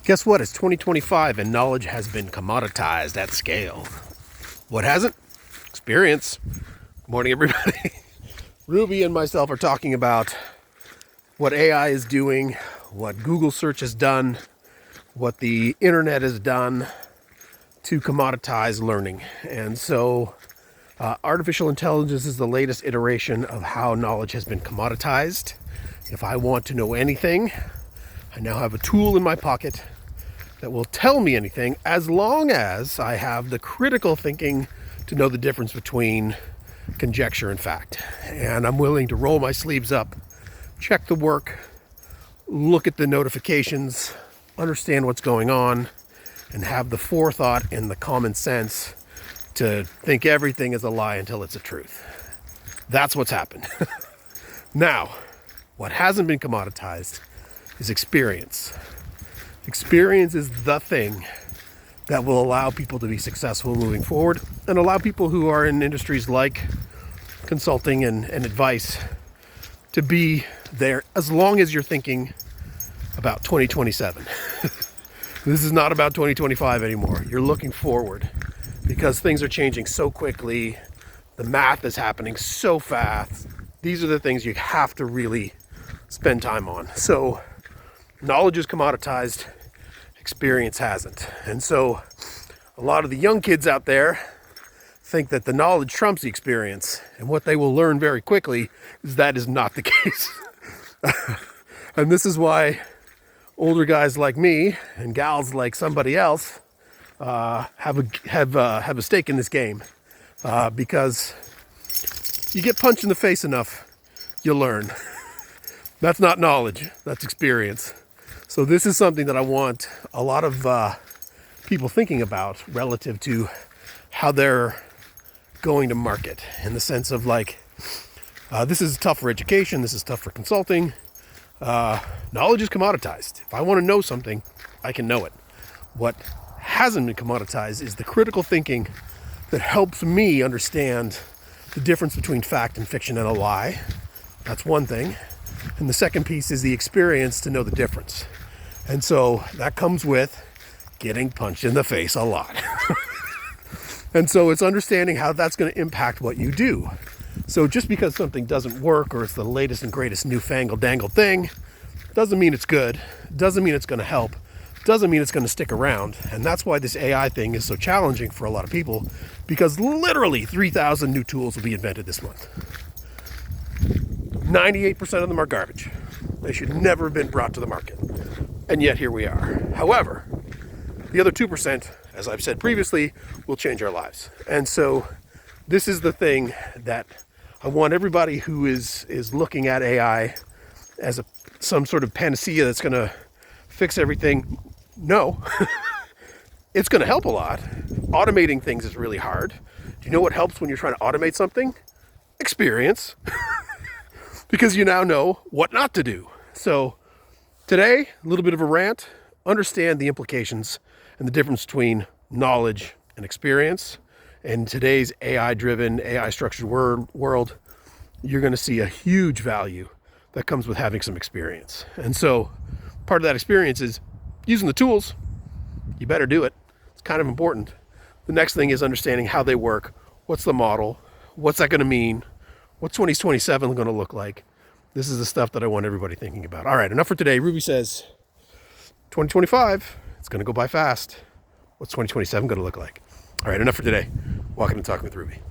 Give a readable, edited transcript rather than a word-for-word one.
Guess what? It's 2025 and knowledge has been commoditized at scale. What hasn't? Experience. Good morning, everybody. Ruby and myself are talking about what AI is doing, what Google search has done, what the internet has done to commoditize learning. And so artificial intelligence is the latest iteration of how knowledge has been commoditized. If I want to know anything, I now have a tool in my pocket that will tell me anything as long as I have the critical thinking to know the difference between conjecture and fact. And I'm willing to roll my sleeves up, check the work, look at the notifications, understand what's going on, and have the forethought and the common sense to think everything is a lie until it's a truth. That's what's happened. Now, what hasn't been commoditized is experience. Experience is the thing that will allow people to be successful moving forward and allow people who are in industries like consulting and advice to be there as long as you're thinking about 2027. This is not about 2025 anymore. You're looking forward because things are changing so quickly. The math is happening so fast. These are the things you have to really spend time on. So knowledge is commoditized, experience hasn't. And so a lot of the young kids out there think that the knowledge trumps the experience. And what they will learn very quickly is that is not the case. And this is why older guys like me and gals like somebody else have a stake in this game. Because you get punched in the face enough, you learn. That's not knowledge, that's experience. So this is something that I want a lot of people thinking about relative to how they're going to market, in the sense of like, this is tough for education, this is tough for consulting. Knowledge is commoditized. If I want to know something, I can know it. What hasn't been commoditized is the critical thinking that helps me understand the difference between fact and fiction and a lie. That's one thing. And the second piece is the experience to know the difference. And so that comes with getting punched in the face a lot. And so it's understanding how that's going to impact what you do. So just because something doesn't work or it's the latest and greatest newfangled dangled thing, doesn't mean it's good, doesn't mean it's going to help, doesn't mean it's going to stick around. And that's why this AI thing is so challenging for a lot of people, because literally 3,000 new tools will be invented this month. 98% of them are garbage. They should never have been brought to the market. And yet here we are. However, the other 2%, as I've said previously, will change our lives. And so this is the thing that I want everybody who is looking at AI as some sort of panacea that's going to fix everything. No, it's going to help a lot. Automating things is really hard. Do you know what helps when you're trying to automate something? Experience. Because you now know what not to do. So today, a little bit of a rant. Understand the implications and the difference between knowledge and experience. In today's AI-driven, AI-structured world, you're going to see a huge value that comes with having some experience. And so part of that experience is using the tools. You better do it. It's kind of important. The next thing is understanding how they work. What's the model? What's that going to mean? What's 2027 going to look like? This is the stuff that I want everybody thinking about. All right, enough for today. Ruby says 2025, it's going to go by fast. What's 2027 going to look like? All right, enough for today. Walking and talking with Ruby.